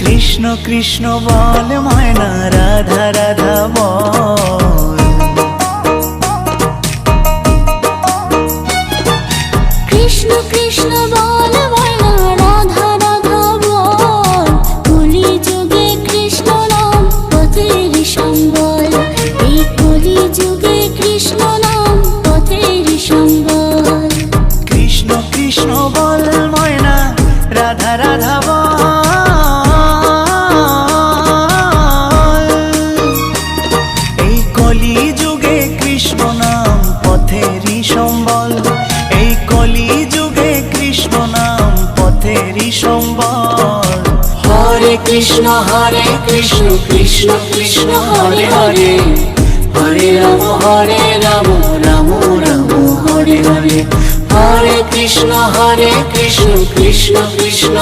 কৃষ্ণ কৃষ্ণ বল ময়না, রাধা রাধা বল। কৃষ্ণ কৃষ্ণ বল ময়না, রাধা রাধা বল। কলি যুগে কৃষ্ণ নাম পথের সম্বল, এই কলি যুগে কৃষ্ণ নাম পথের সম্বল। কৃষ্ণ কৃষ্ণ বল ময়না, রাধা রাধা বল। এই কলি যুগে কৃষ্ণ নাম পথেরই সম্বল, এই কলি যুগে কৃষ্ণ নাম পথেরই সম্বল। হরে কৃষ্ণ কৃষ্ণ কৃষ্ণ হরে হরে, হরে রাম রাম রাম হরে হরে। হরে কৃষ্ণ কৃষ্ণ কৃষ্ণ